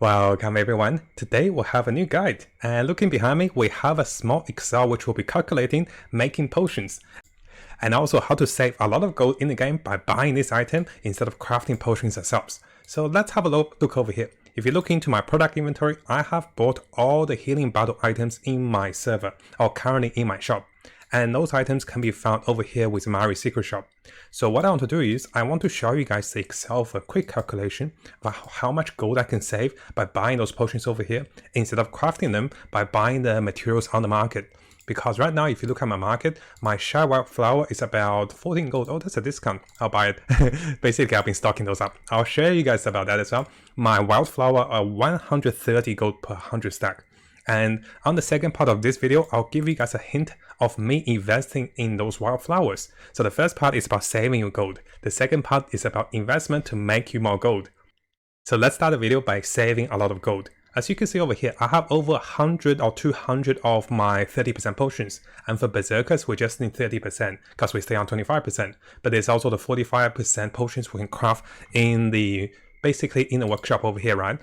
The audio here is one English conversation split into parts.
Welcome everyone. Today we'll have a new guide, and looking behind me we have a small Excel which will be calculating making potions and also how to save a lot of gold in the game by buying this item instead of crafting potions ourselves. So let's have a look over here. If you look into my product inventory, I have bought all the healing battle items in my server or currently in my shop. And those items can be found over here with Mari Secret Shop. So what I want to do is, I want to show you guys the Excel for a quick calculation of how much gold I can save by buying those potions over here, instead of crafting them by buying the materials on the market. Because right now, if you look at my market, my Shy Wildflower is about 14 gold. Oh, that's a discount. I'll buy it. Basically, I've been stocking those up. I'll share you guys about that as well. My Wildflower are 130 gold per 100 stack. And on the second part of this video, I'll give you guys a hint of me investing in those wildflowers. So the first part is about saving you gold. The second part is about investment to make you more gold. So let's start the video by saving a lot of gold. As you can see over here, I have over 100 or 200 of my 30% potions. And for Berserkers, we just need 30% because we stay on 25%. But there's also the 45% potions we can craft basically in the workshop over here, right?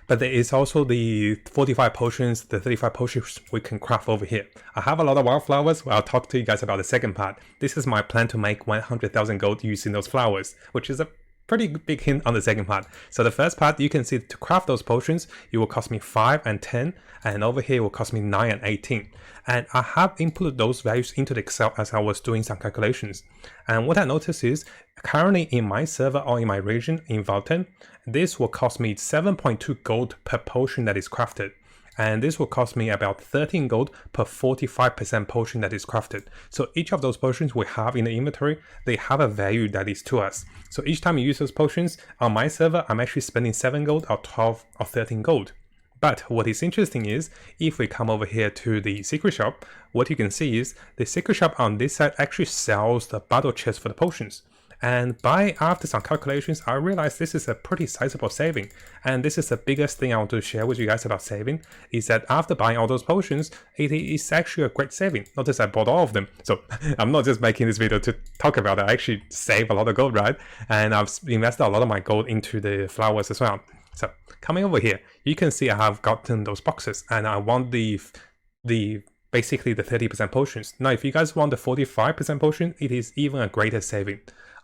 But there is also the 45 potions, the 35 potions we can craft over here. I have a lot of wildflowers, where I'll talk to you guys about the second part. This is my plan to make 100,000 gold using those flowers, which is a pretty big hint on the second part. So the first part, you can see to craft those potions, it will cost me 5 and 10, and over here it will cost me 9 and 18. And I have inputted those values into the Excel as I was doing some calculations. And what I noticed is, currently in my server or in my region in Valten, this will cost me 7.2 gold per potion that is crafted. And this will cost me about 13 gold per 45% potion that is crafted. So each of those potions we have in the inventory, they have a value that is to us. So each time you use those potions, on my server, I'm actually spending 7 gold or 12 or 13 gold. But what is interesting is, if we come over here to the secret shop, what you can see is the secret shop on this side actually sells the battle chest for the potions. And after some calculations, I realized this is a pretty sizable saving. And this is the biggest thing I want to share with you guys about saving, is that after buying all those potions, it is actually a great saving. Notice I bought all of them. So I'm not just making this video to talk about it, I actually save a lot of gold, right? And I've invested a lot of my gold into the flowers as well. So coming over here, you can see I have gotten those boxes, and I want basically the 30% potions. Now, if you guys want the 45% potion, it is even a greater saving.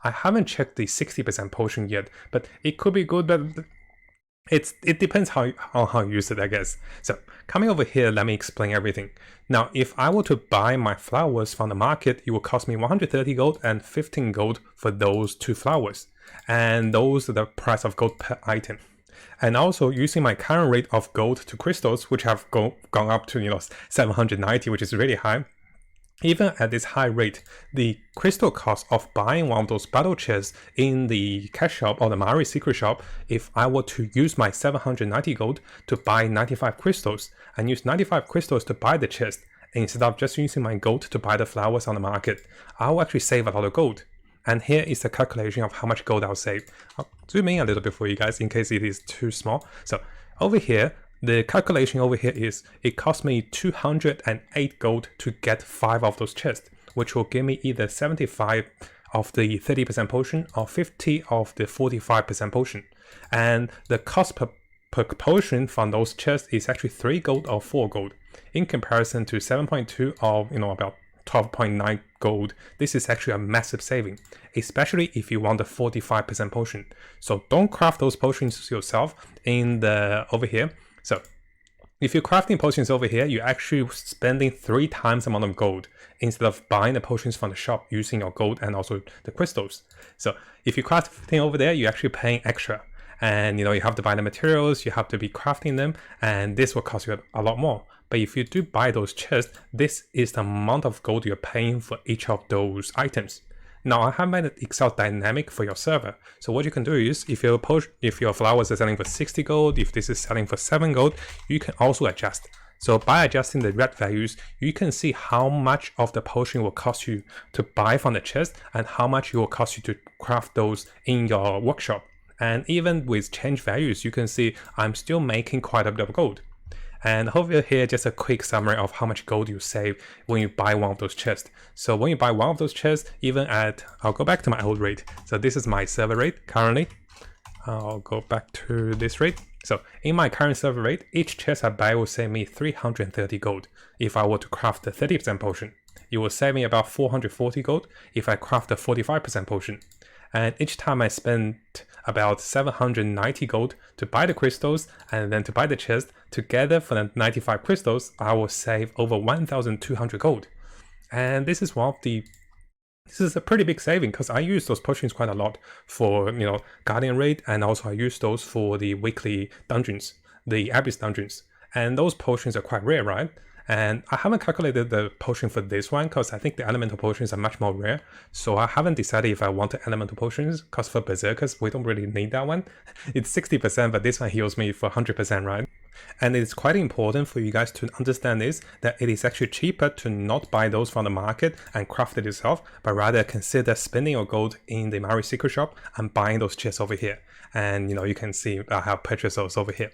I haven't checked the 60% potion yet, but it could be good, but it depends on how you use it, I guess. So coming over here, let me explain everything. Now, if I were to buy my flowers from the market, it will cost me 130 gold and 15 gold for those 2 flowers. And those are the price of gold per item. And also, using my current rate of gold to crystals, which have gone up to 790, which is really high. Even at this high rate, the crystal cost of buying one of those battle chests in the cash shop or the Mari Secret Shop, if I were to use my 790 gold to buy 95 crystals and use 95 crystals to buy the chest, instead of just using my gold to buy the flowers on the market, I'll actually save a lot of gold. And here is the calculation of how much gold I'll save. I'll zoom in a little bit for you guys in case it is too small. So over here, the calculation over here is, it cost me 208 gold to get 5 of those chests, which will give me either 75 of the 30% potion or 50 of the 45% potion. And the cost per potion from those chests is actually 3 gold or 4 gold. In comparison to 7.2 or about 12.9 gold, this is actually a massive saving, especially if you want the 45% potion. So don't craft those potions yourself over here. So if you're crafting potions over here, you're actually spending 3 times the amount of gold instead of buying the potions from the shop using your gold and also the crystals. So if you craft everything over there, you're actually paying extra. And you have to buy the materials, you have to be crafting them, and this will cost you a lot more. But if you do buy those chests, this is the amount of gold you're paying for each of those items. Now, I have made an Excel dynamic for your server. So what you can do is, if your flowers are selling for 60 gold, if this is selling for 7 gold, you can also adjust. So by adjusting the red values, you can see how much of the potion will cost you to buy from the chest and how much it will cost you to craft those in your workshop. And even with change values, you can see I'm still making quite a bit of gold. And over here, just a quick summary of how much gold you save when you buy one of those chests. So when you buy one of those chests, I'll go back to my old rate. So this is my server rate currently. I'll go back to this rate. So in my current server rate, each chest I buy will save me 330 gold if I were to craft the 30% potion. It will save me about 440 gold if I craft the 45% potion. And each time I spend about 790 gold to buy the crystals and then to buy the chest, together for the 95 crystals, I will save over 1,200 gold. And this is a pretty big saving because I use those potions quite a lot for, Guardian Raid, and also I use those for the weekly dungeons, the Abyss dungeons. And those potions are quite rare, right? And I haven't calculated the potion for this one because I think the elemental potions are much more rare. So I haven't decided if I want the elemental potions because for Berserkers, we don't really need that one. It's 60%, but this one heals me for 100%, right? And it's quite important for you guys to understand is that it is actually cheaper to not buy those from the market and craft it yourself, but rather consider spending your gold in the Mari Secret Shop and buying those chests over here. And you can see I have purchased those over here.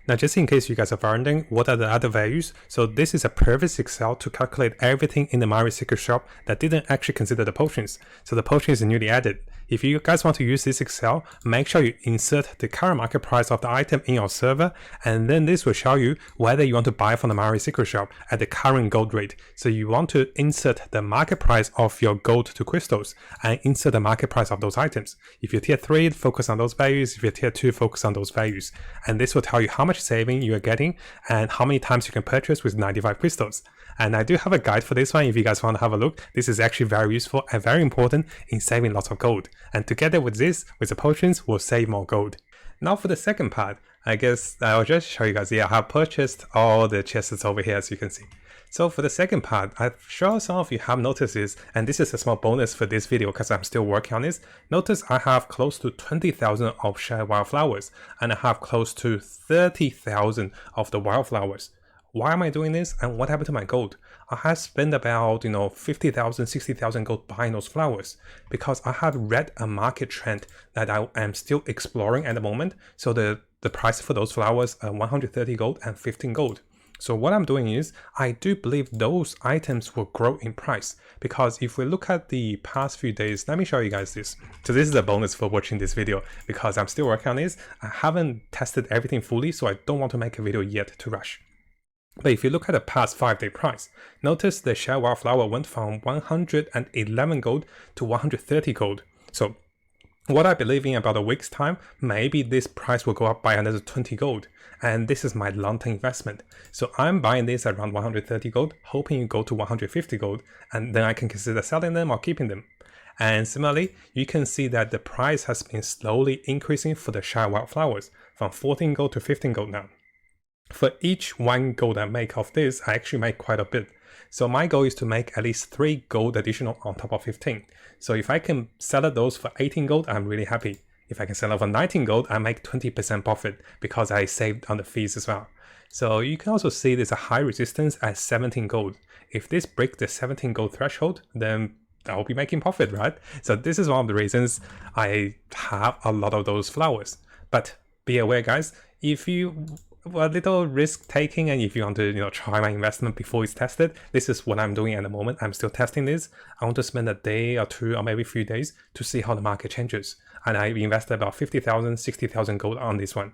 Now, just in case you guys are wondering, what are the other values? So this is a previous Excel to calculate everything in the Mari Secret Shop that didn't actually consider the potions. So the potions are newly added. If you guys want to use this Excel, make sure you insert the current market price of the item in your server, and then this will show you whether you want to buy from the Mari Secret Shop at the current gold rate. So you want to insert the market price of your gold to crystals and insert the market price of those items. If you're tier 3, focus on those values. If you're tier 2, focus on those values. And this will tell you how much saving you are getting and how many times you can purchase with 95 crystals. And I do have a guide for this one if you guys want to have a look. This is actually very useful and very important in saving lots of gold. And together with this, with the potions, we'll save more gold. Now for the second part, I guess I'll just show you guys. Yeah, I have purchased all the chests over here, as you can see. So for the second part, I'm sure some of you have noticed this, and this is a small bonus for this video because I'm still working on this. Notice I have close to 20,000 of Shared Wildflowers, and I have close to 30,000 of the wildflowers. Why am I doing this, and what happened to my gold? I have spent about 50,000, 60,000 gold buying those flowers because I have read a market trend that I am still exploring at the moment. So the price for those flowers are 130 gold and 15 gold. So what I'm doing is, I do believe those items will grow in price, because if we look at the past few days, let me show you guys this. So this is a bonus for watching this video, because I'm still working on this. I haven't tested everything fully, so I don't want to make a video yet to rush. But if you look at the past 5-day price, notice the Shared Wildflower went from 111 gold to 130 gold. So what I believe in about a week's time, maybe this price will go up by another 20 gold. And this is my long-term investment. So I'm buying this around 130 gold, hoping it go to 150 gold, and then I can consider selling them or keeping them. And similarly, you can see that the price has been slowly increasing for the Shared Wildflowers, from 14 gold to 15 gold now. For each 1 gold I make of this, I actually make quite a bit. So my goal is to make at least 3 gold additional on top of 15. So if I can sell those for 18 gold, I'm really happy. If I can sell it for 19 gold, I make 20% profit because I saved on the fees as well. So you can also see there's a high resistance at 17 gold. If this breaks the 17 gold threshold, then I'll be making profit, right? So this is one of the reasons I have a lot of those flowers. But be aware, guys, if you a little risk taking, and if you want to try my investment before it's tested, this is what I'm doing at the moment. I'm still testing this. I want to spend a day or 2 or maybe 3 days to see how the market changes, and I invested about 50,000 60,000 gold on this one.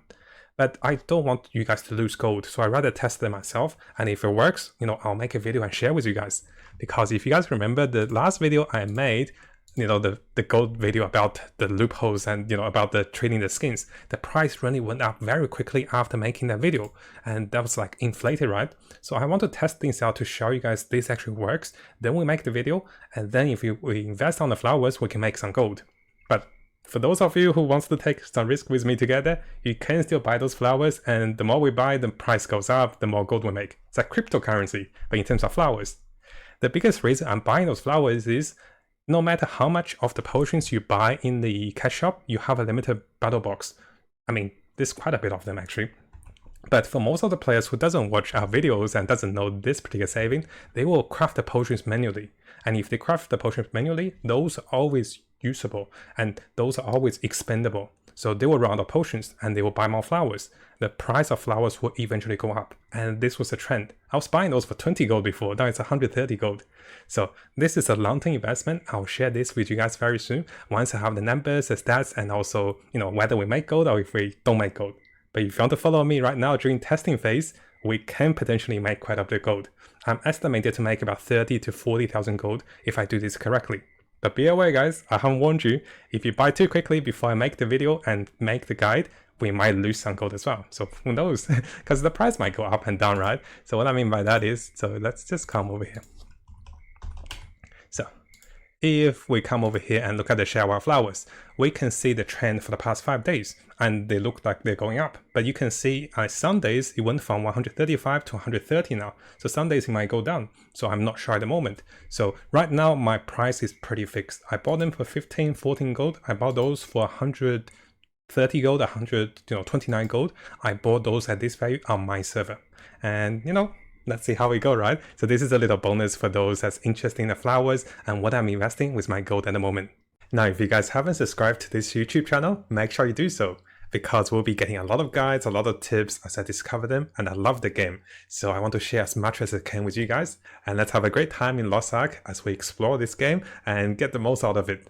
But I don't want you guys to lose gold, so I rather test it myself, and if it works, I'll make a video and share with you guys. Because if you guys remember the last video I made, the gold video about the loopholes and about the trading the skins, the price really went up very quickly after making that video, and that was like inflated, right? So I want to test things out to show you guys this actually works. Then we make the video, and then if we invest on the flowers, we can make some gold. But for those of you who wants to take some risk with me together, you can still buy those flowers, and the more we buy, the price goes up, the more gold we make. It's like cryptocurrency, but in terms of flowers. The biggest reason I'm buying those flowers is, no matter how much of the potions you buy in the cash shop, you have a limited battle box. I mean, there's quite a bit of them actually. But for most of the players who doesn't watch our videos and doesn't know this particular saving, they will craft the potions manually. And if they craft the potions manually, those are always usable and those are always expendable. So they will run out of potions and they will buy more flowers. The price of flowers will eventually go up. And this was a trend. I was buying those for 20 gold before, now it's 130 gold. So this is a long-term investment. I'll share this with you guys very soon, once I have the numbers, the stats, and also, whether we make gold or if we don't make gold. But if you want to follow me right now during testing phase, we can potentially make quite a bit of gold. I'm estimated to make about 30 to 40,000 gold if I do this correctly. But be aware guys, I have warned you, if you buy too quickly before I make the video and make the guide, we might lose some gold as well. So who knows, because the price might go up and down, right? So what I mean by that is, so let's just come over here. So if we come over here and look at the Share flowers, we can see the trend for the past 5 days, and they look like they're going up. But you can see some days it went from 135 to 130 now. So some days it might go down. So I'm not sure at the moment. So right now my price is pretty fixed. I bought them for 15, 14 gold. I bought those for 130 gold, 129 gold. I bought those at this value on my server. And let's see how we go, right? So this is a little bonus for those that's interested in the flowers and what I'm investing with my gold at the moment. Now, if you guys haven't subscribed to this YouTube channel, make sure you do so, because we'll be getting a lot of guides, a lot of tips as I discover them, and I love the game. So I want to share as much as I can with you guys, and let's have a great time in Lost Ark as we explore this game and get the most out of it.